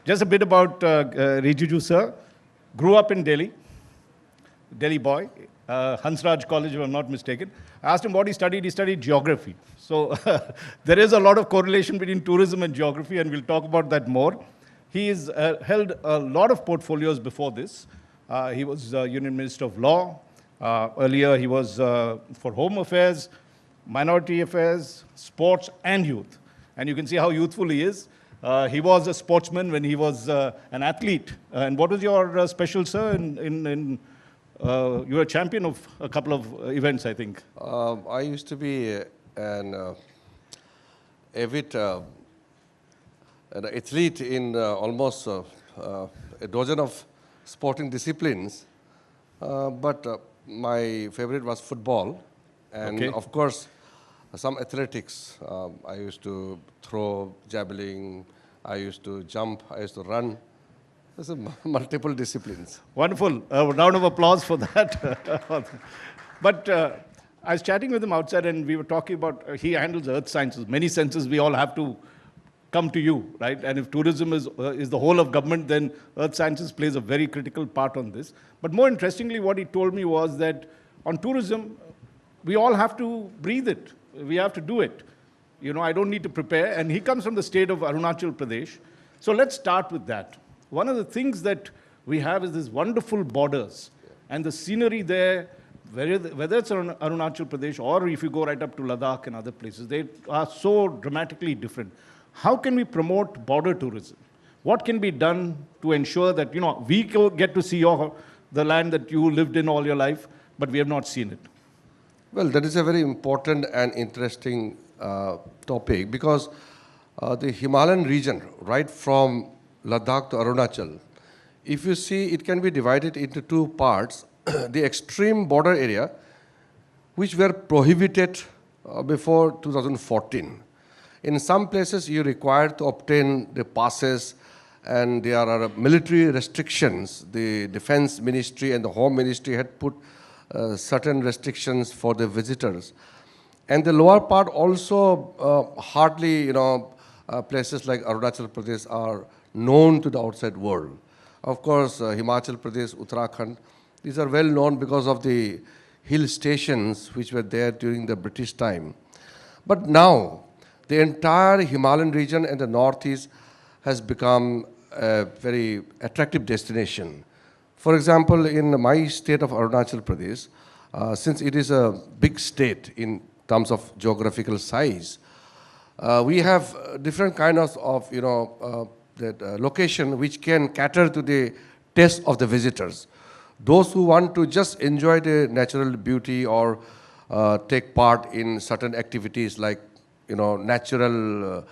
Just a bit about Rijiju sir. Grew up in Delhi, Delhi boy, Hansraj College, if I'm not mistaken. I asked him what he studied. He studied geography. So there is a lot of correlation between tourism and geography, and we'll talk about that more. He's held a lot of portfolios before this. He was Union Minister of Law. Earlier, he was for Home Affairs, Minority Affairs, Sports, and Youth. And you can see how youthful he is. He was a sportsman when he was an athlete. And what was your special, sir? You were a champion of a couple of events, I think. I used to be an avid an athlete in almost a dozen of sporting disciplines. But my favorite was football. And of course, some athletics. I used to throw, javelin, I used to jump, I used to run. There's multiple disciplines. Wonderful. A round of applause for that. But I was chatting with him outside and we were talking about, he handles earth sciences. Many senses we all have to come to you, right? And if tourism is the whole of government, then earth sciences plays a very critical part on this. But more interestingly, what he told me was that on tourism, we all have to breathe it. We have to do it. You know, I don't need to prepare. And he comes from the state of Arunachal Pradesh. So let's start with that. One of the things that we have is these wonderful borders. And the scenery there, whether it's Arunachal Pradesh or if you go right up to Ladakh and other places, they are so dramatically different. How can we promote border tourism? What can be done to ensure that, you know, we get to see the land that you lived in all your life, but we have not seen it? Well, that is a very important and interesting topic because the Himalayan region, right from Ladakh to Arunachal, if you see, it can be divided into two parts. The extreme border area, which were prohibited before 2014. In some places, you required to obtain the passes, and there are military restrictions. The Defense Ministry and the Home Ministry had put certain restrictions for the visitors. And the lower part also hardly, you know, places like Arunachal Pradesh are known to the outside world. Of course, Himachal Pradesh, Uttarakhand, these are well known because of the hill stations which were there during the British time. But now, the entire Himalayan region and the northeast has become a very attractive destination. For example, in my state of Arunachal Pradesh, since it is a big state in terms of geographical size, we have different kinds of location which can cater to the taste of the visitors. Those who want to just enjoy the natural beauty or take part in certain activities like, you know, natural,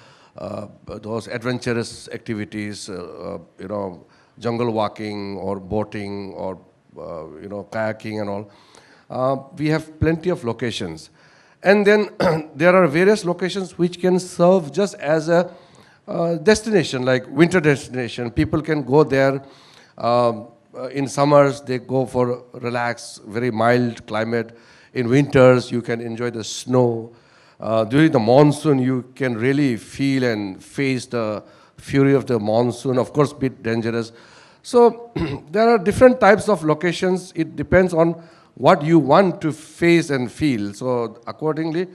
those adventurous activities, you know, jungle walking or boating or, you know, kayaking and all. We have plenty of locations. And then there are various locations which can serve just as a destination, like winter destination. People can go there. In summers, they go for relax, very mild climate. In winters, you can enjoy the snow. During the monsoon, you can really feel and face the fury of the monsoon, of course, a bit dangerous. So there are different types of locations. It depends on what you want to face and feel. So accordingly,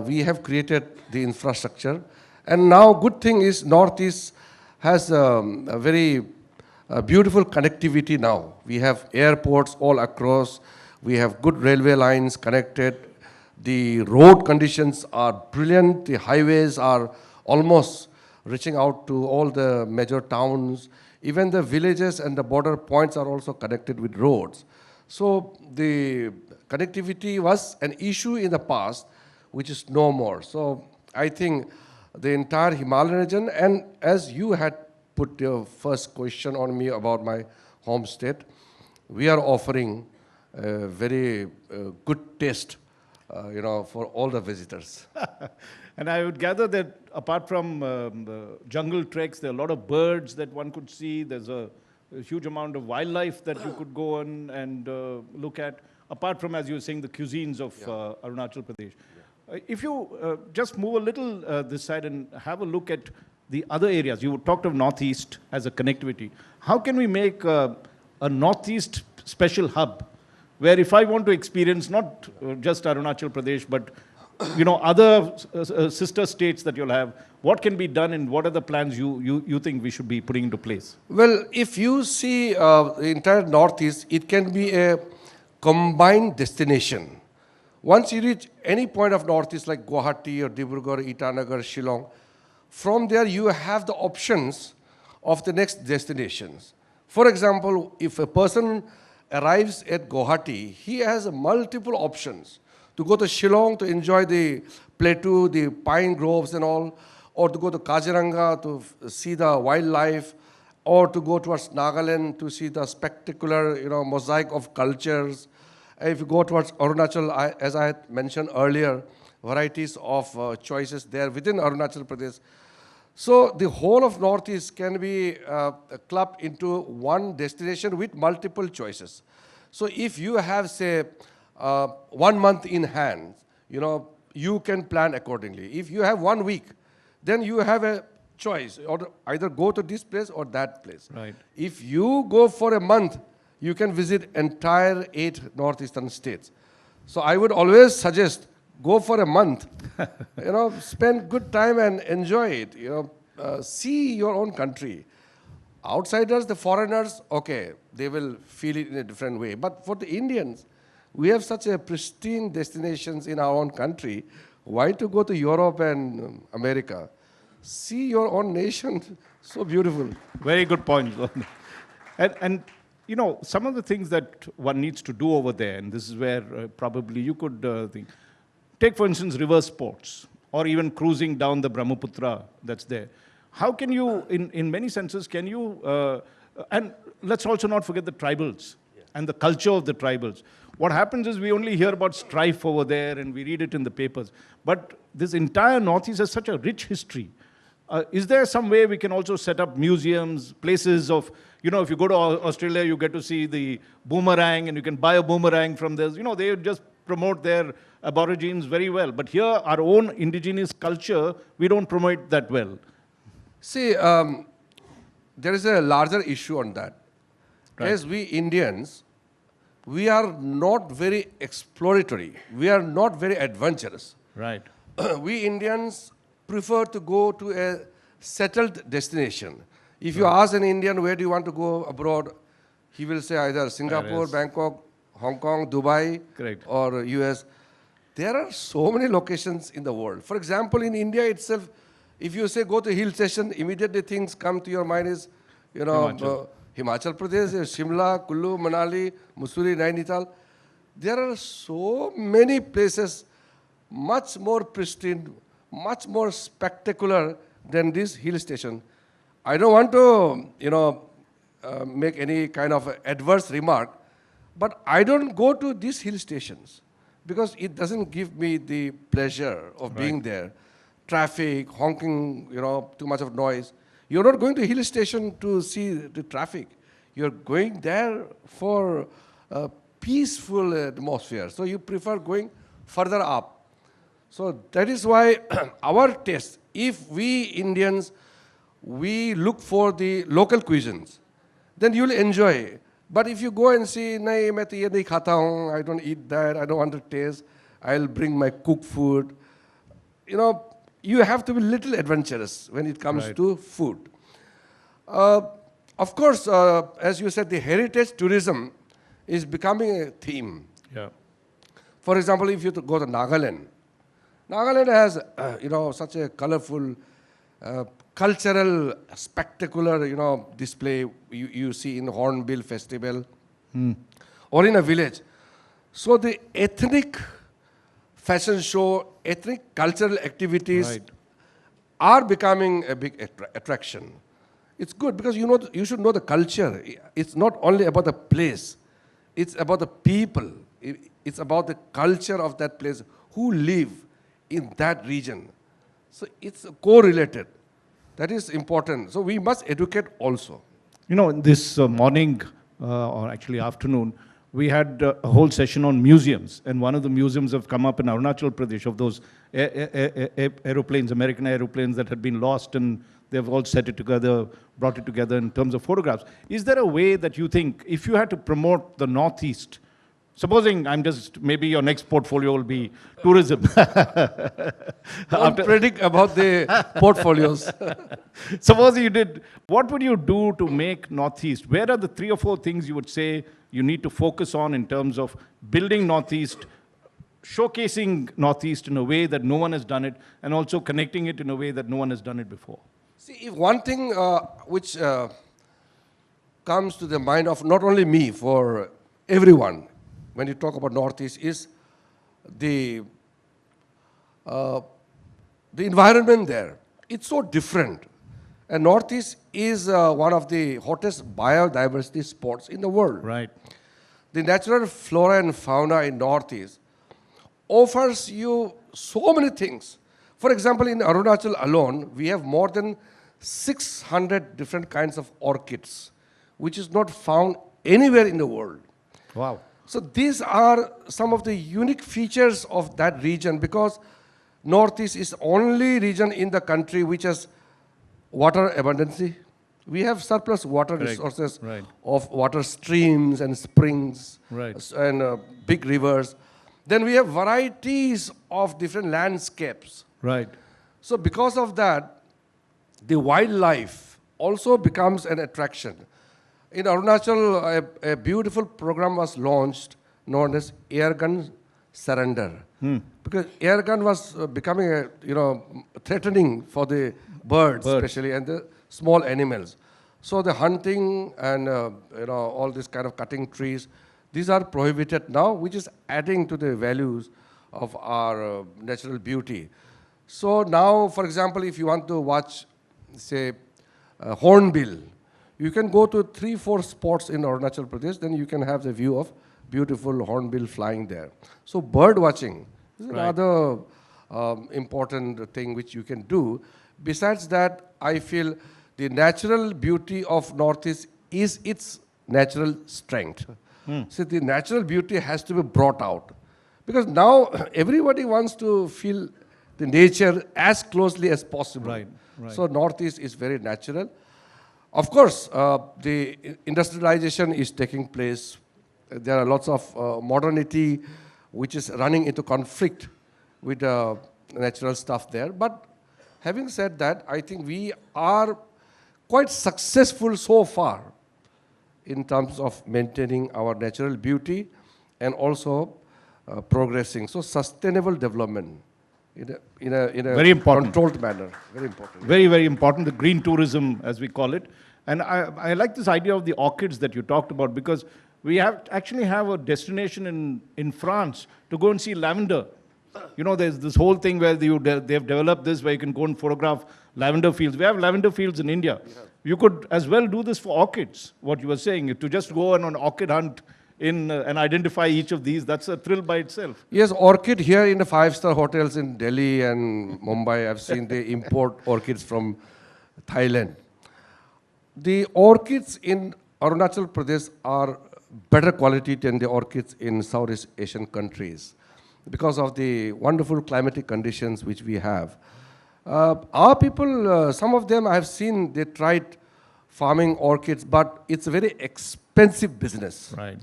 we have created the infrastructure. And now good thing is Northeast has a very beautiful connectivity now. We have airports all across. We have good railway lines connected. The road conditions are brilliant. The highways are almost reaching out to all the major towns. Even the villages and the border points are also connected with roads. So the connectivity was an issue in the past, which is no more. So I think the entire Himalayan region, and as you had put your first question on me about my home state, we are offering a very good taste, you know, for all the visitors. And I would gather that apart from jungle treks, there are a lot of birds that one could see. There's a huge amount of wildlife that you could go on and look at, apart from, as you were saying, the cuisines of Arunachal Pradesh. If you just move a little this side and have a look at the other areas. You talked of Northeast as a connectivity. How can we make a Northeast special hub where if I want to experience not just Arunachal Pradesh, but other sister states that you'll have, what can be done and what are the plans you think we should be putting into place? Well, if you see the entire Northeast, it can be a combined destination. Once you reach any point of Northeast like Guwahati or Dibrugarh, Itanagar, Shillong, from there you have the options of the next destinations. For example, if a person arrives at Guwahati, he has multiple options to go to Shillong to enjoy the plateau, the pine groves and all, or to go to Kaziranga to see the wildlife, or to go towards Nagaland to see the spectacular, mosaic of cultures. If you go towards Arunachal, as I had mentioned earlier, varieties of choices there within Arunachal Pradesh. So the whole of Northeast can be clubbed into one destination with multiple choices. So if you have, say, 1 month in hand, you can plan accordingly. If you have 1 week, then you have a choice, or either go to this place or that place. Right. If you go for a month, you can visit entire 8 northeastern states. So I would always suggest go for a month, spend good time and enjoy it. See your own country. Outsiders, the foreigners, okay, they will feel it in a different way. But for the Indians, we have such a pristine destinations in our own country. Why to go to Europe and America? See your own nation, so beautiful. Very good point. and some of the things that one needs to do over there, and this is where probably you could think. Take, for instance, river sports, or even cruising down the Brahmaputra that's there. How can you, in many senses, can you, and let's also not forget the tribals and the culture of the tribals. What happens is we only hear about strife over there and we read it in the papers. But this entire Northeast has such a rich history. Is there some way we can also set up museums, places of, if you go to Australia, you get to see the boomerang and you can buy a boomerang from this. They just promote their aborigines very well. But here, our own indigenous culture, we don't promote that well. See, there is a larger issue on that. Right. As we Indians, we are not very exploratory. We are not very adventurous. Right. We Indians prefer to go to a settled destination. If you ask an Indian, where do you want to go abroad, he will say either Singapore, Bangkok, Hong Kong, Dubai, correct, or US. There are so many locations in the world. For example, in India itself, if you say go to hill station, immediately things come to your mind is, Himachal Pradesh, Shimla, Kullu, Manali, Mussoorie, Nainital. There are so many places much more pristine, much more spectacular than this hill station. I don't want to, make any kind of adverse remark, but I don't go to these hill stations because it doesn't give me the pleasure of being there. Traffic, honking, too much of noise. You're not going to hill station to see the traffic. You're going there for a peaceful atmosphere. So you prefer going further up. So that is why our taste, if we Indians, we look for the local cuisines, then you'll enjoy. But if you go and see, nahi, main to ye nahi khata hoon, I don't eat that, I don't want to taste, I'll bring my cooked food. You have to be little adventurous when it comes to food. Of course, as you said, the heritage tourism is becoming a theme. Yeah. For example, if you go to Nagaland, Nagaland has, such a colorful, cultural, spectacular, display you see in Hornbill Festival or in a village. So the ethnic fashion show, ethnic cultural activities are becoming a big attraction. It's good because you should know the culture. It's not only about the place, it's about the people. It's about the culture of that place, who live in that region. So it's correlated. That is important. So we must educate also. This morning, or actually afternoon, we had a whole session on museums. And one of the museums have come up in Arunachal Pradesh of those aeroplanes, American aeroplanes that had been lost in they've all set it together, brought it together in terms of photographs. Is there a way that you think, if you had to promote the Northeast, supposing maybe your next portfolio will be tourism. Don't predict about the portfolios. Suppose you did, what would you do to make Northeast? Where are the 3 or 4 things you would say you need to focus on in terms of building Northeast, showcasing Northeast in a way that no one has done it, and also connecting it in a way that no one has done it before? See, if one thing which comes to the mind of not only me, for everyone, when you talk about Northeast, is the environment there. It's so different. And Northeast is one of the hottest biodiversity spots in the world. Right. The natural flora and fauna in Northeast offers you so many things. For example, in Arunachal alone, we have more than 600 different kinds of orchids, which is not found anywhere in the world. Wow. So these are some of the unique features of that region, because Northeast is only region in the country which has water abundance. We have surplus water resources of water streams and springs and big rivers. Then we have varieties of different landscapes. Right. So because of that, the wildlife also becomes an attraction. In Arunachal, a beautiful program was launched known as Airgun Surrender. Because airgun was becoming threatening for the birds especially, and the small animals. So the hunting and all this kind of cutting trees, these are prohibited now, which is adding to the values of our natural beauty. So now, for example, if you want to watch, say, hornbill, you can go to 3-4 spots in Arunachal Pradesh, then you can have the view of beautiful hornbill flying there. So bird watching is another important thing which you can do. Besides that, I feel the natural beauty of Northeast is its natural strength. So the natural beauty has to be brought out. Because now everybody wants to feel the nature as closely as possible. Right. So Northeast is very natural. Of course, the industrialization is taking place. There are lots of modernity which is running into conflict with natural stuff there. But having said that, I think we are quite successful so far in terms of maintaining our natural beauty and also progressing. So sustainable development in a very important controlled manner. Very important. Very, very important, the green tourism, as we call it. And I like this idea of the orchids that you talked about, because we actually have a destination in France to go and see lavender. You know, there's this whole thing where they've developed this, where you can go and photograph lavender fields. We have lavender fields in India. Yeah. You could as well do this for orchids, what you were saying, to just go on an orchid hunt and identify each of these. That's a thrill by itself. Yes, orchid here in the 5-star hotels in Delhi and Mumbai, I've seen they import orchids from Thailand. The orchids in Arunachal Pradesh are better quality than the orchids in Southeast Asian countries because of the wonderful climatic conditions which we have. Our people, some of them I have seen, they tried farming orchids, but it's a very expensive business. Right.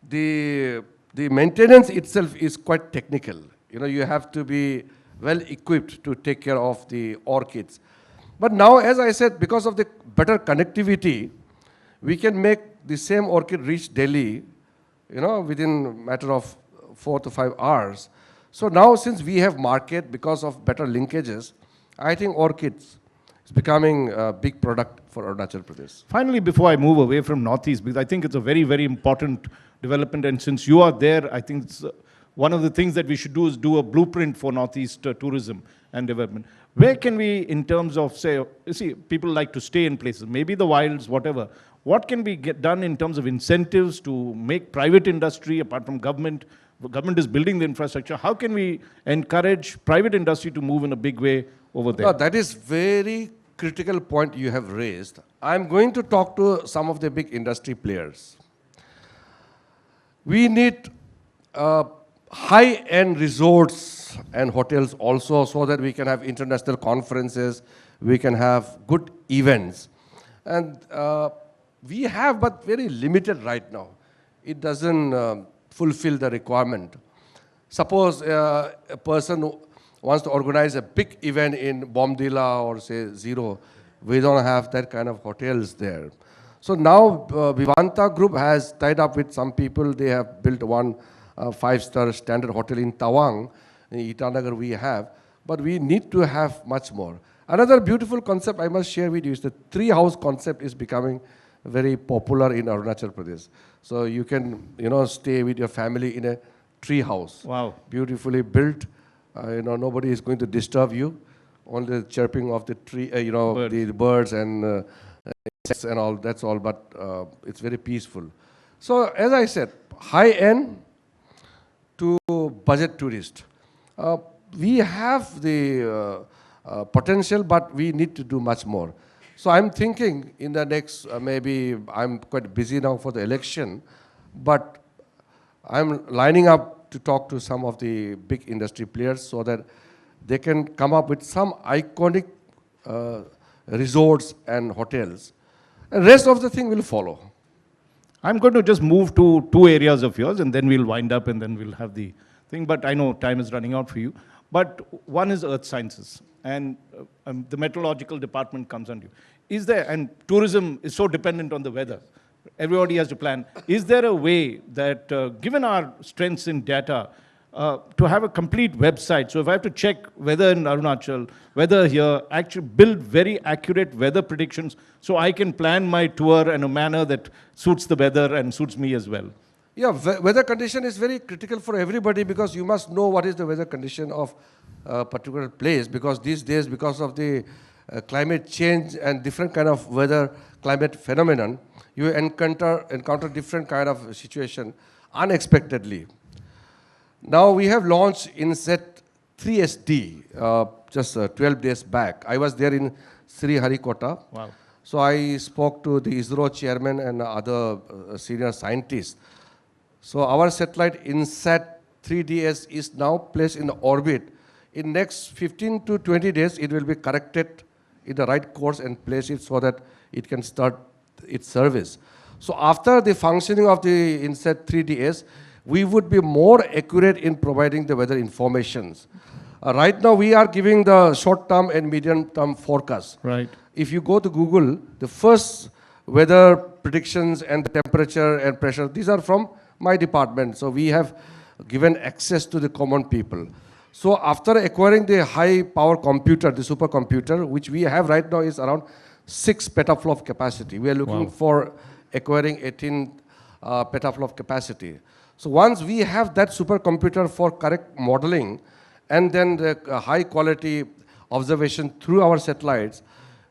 The maintenance itself is quite technical. You know, you have to be well equipped to take care of the orchids. But now, as I said, because of the better connectivity, we can make the same orchid reach Delhi, within a matter of 4 to 5 hours. So now, since we have market because of better linkages, I think orchids is becoming a big product for Arunachal Pradesh. Finally, before I move away from Northeast, because I think it's a very, very important development, and since you are there, I think it's one of the things that we should do is do a blueprint for Northeast tourism and development. Where can we, in terms of, say, you see, people like to stay in places, maybe the wilds, whatever. What can be done in terms of incentives to make private industry, apart from government? The government is building the infrastructure. How can we encourage private industry to move in a big way over there? No, that is very critical point you have raised. I'm going to talk to some of the big industry players. We need high-end resorts and hotels also, so that we can have international conferences, we can have good events. And we have, but very limited right now. It doesn't fulfill the requirement. Suppose a person who wants to organize a big event in Bombdila or say Zero, we don't have that kind of hotels there. So now Vivanta Group has tied up with some people. They have built one 5-star standard hotel in Tawang. In Itanagar we have, but we need to have much more. Another beautiful concept I must share with you is the tree house concept is becoming very popular in Arunachal Pradesh. So you can, stay with your family in a tree house. Wow. Beautifully built. Nobody is going to disturb you. Only the chirping of the tree, Birds. the birds and insects and all, that's all, but it's very peaceful. So as I said, high-end to budget tourist. We have the potential, but we need to do much more. So I'm thinking in the next, maybe I'm quite busy now for the election, but I'm lining up to talk to some of the big industry players so that they can come up with some iconic resorts and hotels. And rest of the thing will follow. I'm going to just move to 2 areas of yours, and then we'll wind up, and then we'll have the thing. But I know time is running out for you. But one is earth sciences, and the meteorological department comes under you. Is there, and tourism is so dependent on the weather, everybody has to plan. Is there a way that, given our strengths in data, to have a complete website? So if I have to check weather in Arunachal, weather here, actually build very accurate weather predictions so I can plan my tour in a manner that suits the weather and suits me as well. Yeah, weather condition is very critical for everybody because you must know what is the weather condition of a particular place, because these days, because of the climate change and different kind of weather climate phenomenon, you encounter different kind of situation unexpectedly. Now we have launched INSET 3SD just 12 days back. I was there in Sriharikota. Wow. So I spoke to the ISRO chairman and other senior scientists. So our satellite INSET 3DS is now placed in orbit. In next 15 to 20 days, it will be corrected in the right course and place it so that it can start its service. So after the functioning of the INSET 3DS, we would be more accurate in providing the weather informations. Right now, we are giving the short-term and medium-term forecast. Right. If you go to Google, the first weather predictions and the temperature and pressure, these are from my department. So we have given access to the common people. So after acquiring the high-power computer, the supercomputer, which we have right now is around 6 petaflop capacity. We are looking for acquiring 18 petaflop capacity. So once we have that supercomputer for correct modeling and then the high-quality observation through our satellites,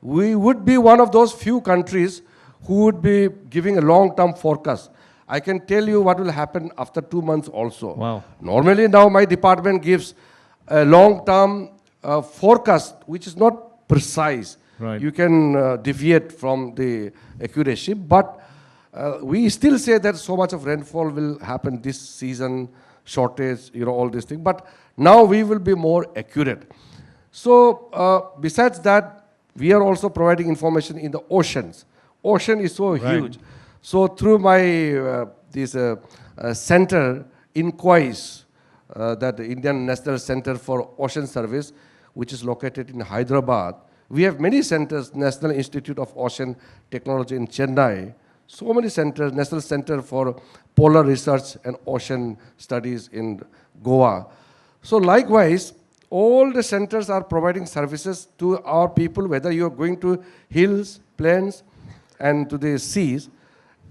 we would be one of those few countries who would be giving a long-term forecast. I can tell you what will happen after 2 months also. Wow. Normally now my department gives a long-term forecast which is not precise. Right. You can deviate from the accuracy, but we still say that so much of rainfall will happen this season, shortage, all these things. But now we will be more accurate. So besides that, we are also providing information in the oceans. Ocean is so huge. So through my this center, INQUIS, that the Indian National Center for Ocean Service, which is located in Hyderabad, we have many centers, National Institute of Ocean Technology in Chennai, so many centers, National Center for Polar Research and Ocean Studies in Goa. So likewise, all the centers are providing services to our people, whether you are going to hills, plains, and to the seas,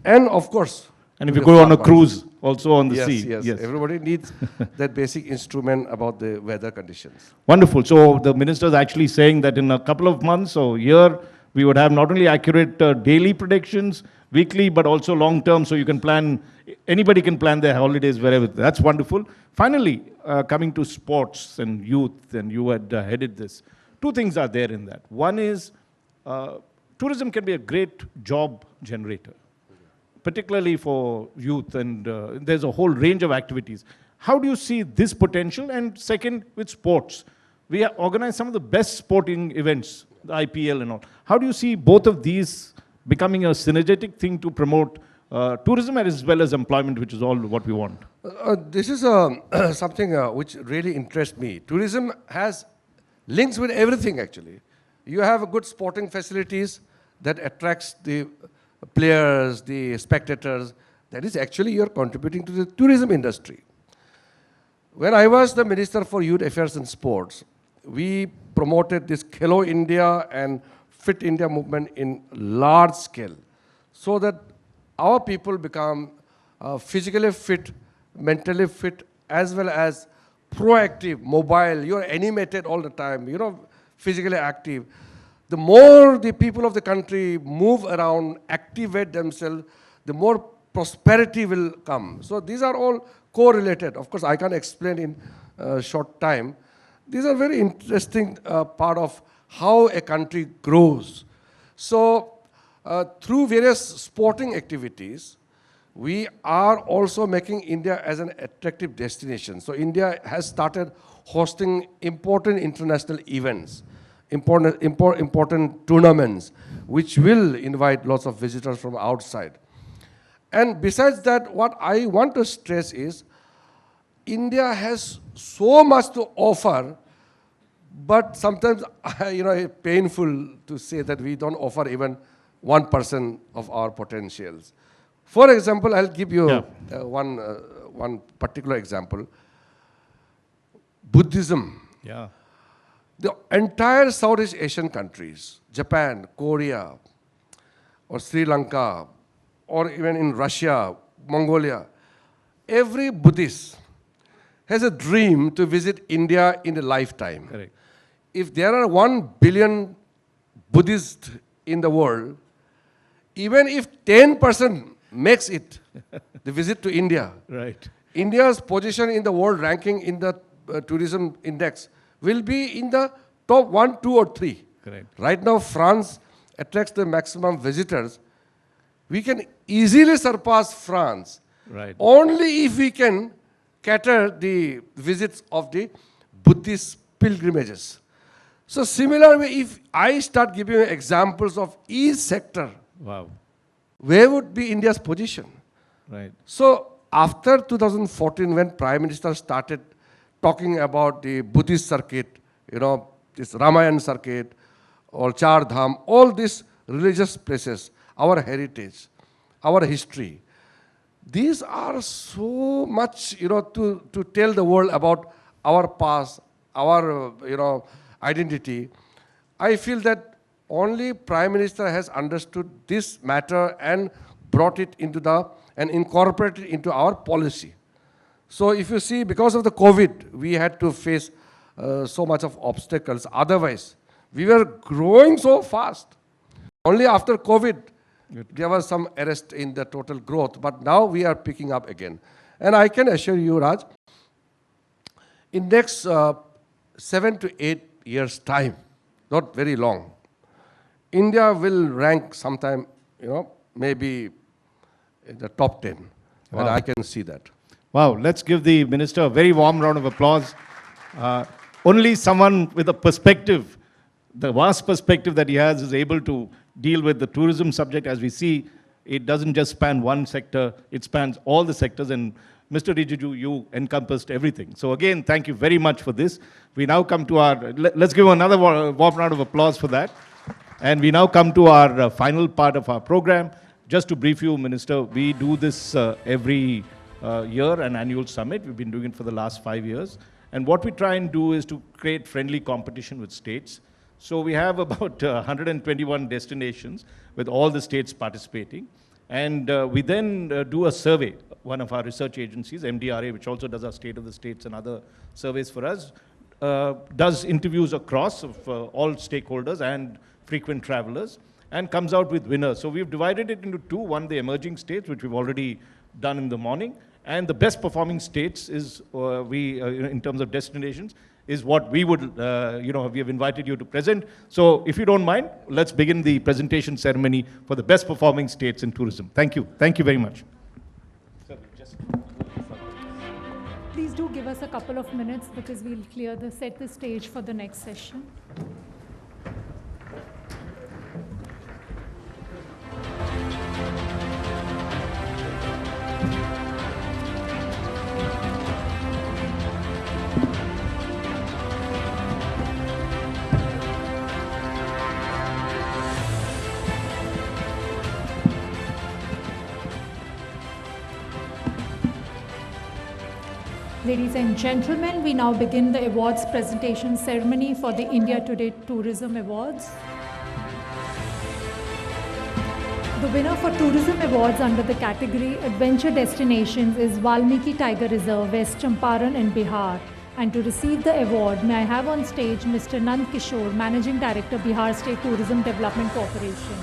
and of course, and if you go on a cruise, also on the sea. Yes, everybody needs that basic instrument about the weather conditions. Wonderful. So the minister is actually saying that in a couple of months or year, we would have not only accurate daily predictions, weekly, but also long-term, so you can plan, anybody can plan their holidays wherever. That's wonderful. Finally, coming to sports and youth, and you had headed this. 2 things are there in that. One is, tourism can be a great job generator, particularly for youth, and there's a whole range of activities. How do you see this potential? And second, with sports. We organize some of the best sporting events the IPL and all. How do you see both of these becoming a synergetic thing to promote tourism as well as employment, which is all what we want? This is something which really interests me. Tourism has links with everything, actually. You have good sporting facilities that attracts the players, the spectators. That is actually you're contributing to the tourism industry. When I was the Minister for Youth Affairs and Sports, we promoted this Khelo India and Fit India movement in large scale, so that our people become physically fit, mentally fit, as well as proactive, mobile. You're animated all the time, physically active. The more the people of the country move around, activate themselves, the more prosperity will come. So these are all correlated. Of course, I can't explain in a short time. These are very interesting part of how a country grows. So through various sporting activities, we are also making India as an attractive destination. So India has started hosting important international events, important tournaments, which will invite lots of visitors from outside. And besides that, what I want to stress is, India has so much to offer, but sometimes, it's painful to say that we don't offer even 1% of our potentials. For example, I'll give you one particular example. Buddhism. Yeah. The entire Southeast Asian countries, Japan, Korea, or Sri Lanka, or even in Russia, Mongolia, every Buddhist has a dream to visit India in a lifetime. Correct. If there are 1 billion Buddhists in the world, even if 10% makes it, the visit to India, right. India's position in the world ranking in the tourism index will be in the top 1, 2, or 3. Correct. Right now, France attracts the maximum visitors. We can easily surpass France, Right. only if we can cater the visits of the Buddhist pilgrimages. So similarly, if I start giving you examples of each sector, Wow. where would be India's position? Right. So after 2014, when Prime Minister started talking about the Buddhist circuit, this Ramayan circuit, or Char Dham, all these religious places, our heritage, our history, these are so much, to tell the world about our past, our, identity. I feel that only Prime Minister has understood this matter and brought it and incorporated it into our policy. So if you see, because of the COVID, we had to face so much of obstacles. Otherwise, we were growing so fast. Only after COVID, there was some arrest in the total growth, but now we are picking up again. And I can assure you, Raj, in next 7 to 8 years' time, not very long, India will rank sometime, maybe in the top 10. Wow. And I can see that. Wow, let's give the minister a very warm round of applause. Only someone with a perspective, the vast perspective that he has, is able to deal with the tourism subject. As we see, it doesn't just span one sector, it spans all the sectors. And Mr. Rijiju, you encompassed everything. So again, thank you very much for this. We now come to let's give another warm round of applause for that. And we now come to our final part of our program. Just to brief you, Minister, we do this every year, an annual summit. We've been doing it for the last 5 years. And what we try and do is to create friendly competition with states. So we have about 121 destinations with all the states participating. And we then do a survey. One of our research agencies, MDRA, which also does our State of the States and other surveys for us, does interviews across of all stakeholders and frequent travelers, and comes out with winners. So we've divided it into two. One, the emerging states, which we've already done in the morning, and the best performing states is, in terms of destinations, is what we would, we have invited you to present. So if you don't mind, let's begin the presentation ceremony for the best performing states in tourism. Thank you. Thank you very much. Please do give us a couple of minutes because we'll set the stage for the next session. Ladies and gentlemen, we now begin the awards presentation ceremony for the India Today Tourism Awards. The winner for Tourism Awards under the category Adventure Destinations is Valmiki Tiger Reserve, West Champaran in Bihar. And to receive the award, may I have on stage Mr. Nand Kishore, Managing Director, Bihar State Tourism Development Corporation.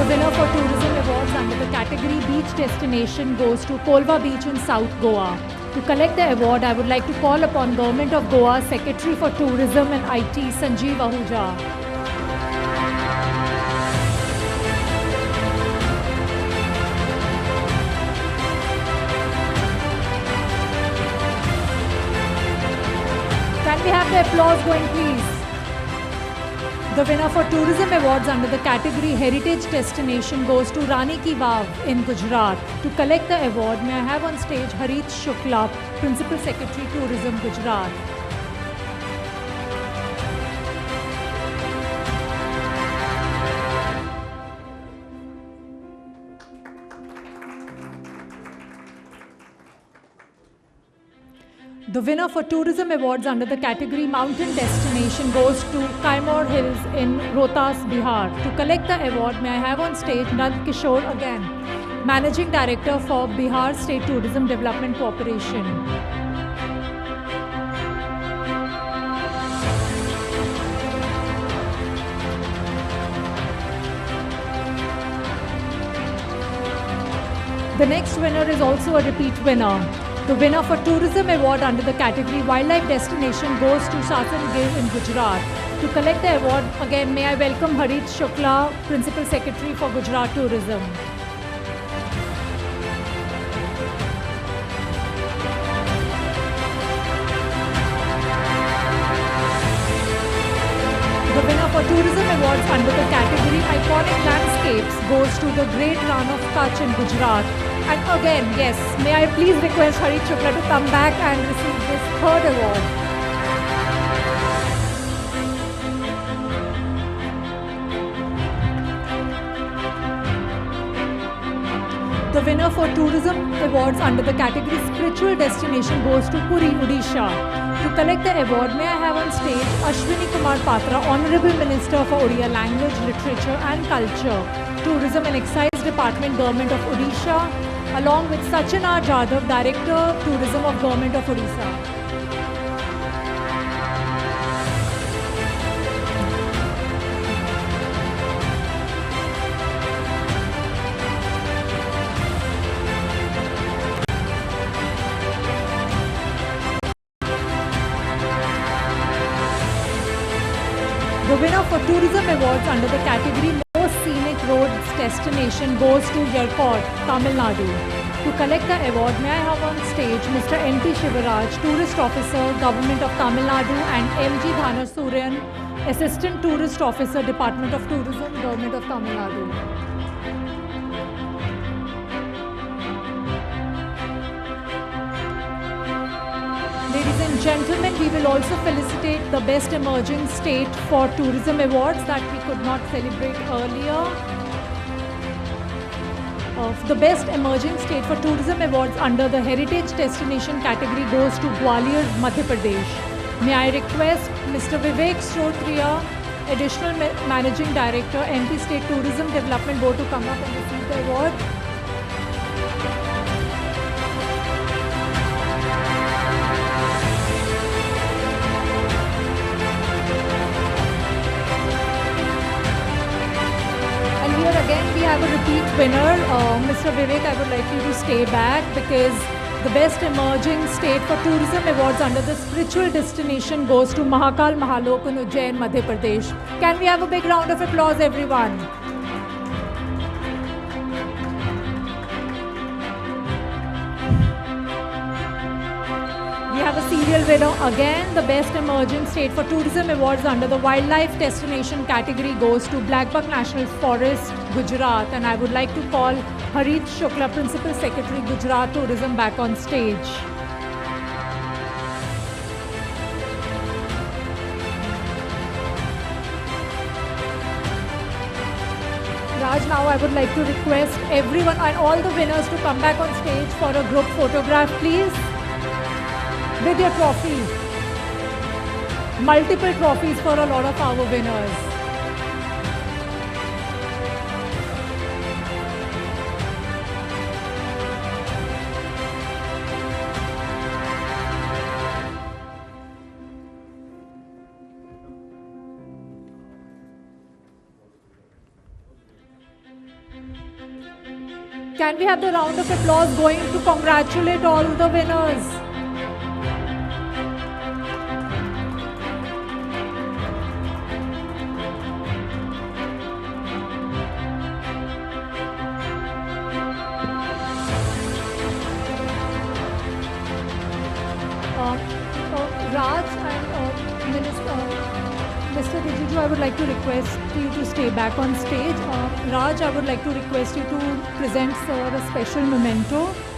The winner for Tourism Awards under the category Beach Destination goes to Kolva Beach in South Goa. To collect the award, I would like to call upon Government of Goa Secretary for Tourism and IT, Sanjeev Ahuja. Can we have the applause going, please? The winner for Tourism Awards under the category Heritage Destination goes to Rani Ki Vav in Gujarat. To collect the award, may I have on stage Harit Shukla, Principal Secretary, Tourism, Gujarat. The winner for Tourism Awards under the category Mountain Destination goes to Kaimor Hills in Rohtas, Bihar. To collect the award, may I have on stage Nand Kishore again, Managing Director for Bihar State Tourism Development Corporation. The next winner is also a repeat winner. The winner for Tourism Award under the category Wildlife Destination goes to Sasan Gir in Gujarat. To collect the award, again, may I welcome Harit Shukla, Principal Secretary for Gujarat Tourism. The winner for Tourism Awards under the category Iconic Landscapes goes to the Great Run of Kutch in Gujarat. And again, yes, may I please request Harit Shukla to come back and receive this third award. The winner for Tourism Awards under the category Spiritual Destination goes to Puri, Odisha. To collect the award, may I have on stage Ashwini Kumar Patra, Honourable Minister for Odia Language, Literature and Culture, Tourism and Excise Department, Government of Odisha, along with Sachin R. Jadhav, Director, Tourism of Government of Odisha. The winner for Tourism Awards under the category Most Scenic Roads Destination goes to Yerkot, Tamil Nadu. To collect the award, may I have on stage Mr. N.T. Shivaraj, Tourist Officer, Government of Tamil Nadu, and M.G. Dhanar Suryan, Assistant Tourist Officer, Department of Tourism, Government of Tamil Nadu. Ladies and gentlemen, we will also felicitate the Best Emerging State for Tourism Awards that we could not celebrate earlier. The Best Emerging State for Tourism Awards under the Heritage Destination category goes to Gwalior, Madhya Pradesh. May I request Mr. Vivek Shrotria, Additional Managing Director, MP State Tourism Development Board, to come up and receive the award. Again, we have a repeat winner. Mr. Vivek, I would like you to stay back because the Best Emerging State for Tourism Awards under the Spiritual Destination goes to Mahakal Mahalok in Ujjain, Madhya Pradesh. Can we have a big round of applause, everyone? We have a serial winner again. The Best Emerging State for Tourism Awards under the Wildlife Destination category goes to Blackbuck National Forest, Gujarat. And I would like to call Harit Shukla, Principal Secretary, Gujarat Tourism, back on stage. now I would like to request everyone and all the winners to come back on stage for a group photograph, please, with your trophy. Multiple trophies for a lot of our winners. Can we have the round of applause going to congratulate all the winners? Raj and Mr. Rijiju, I would like to request you to stay back on stage. Raj, I would like to request you to present Sir a special memento.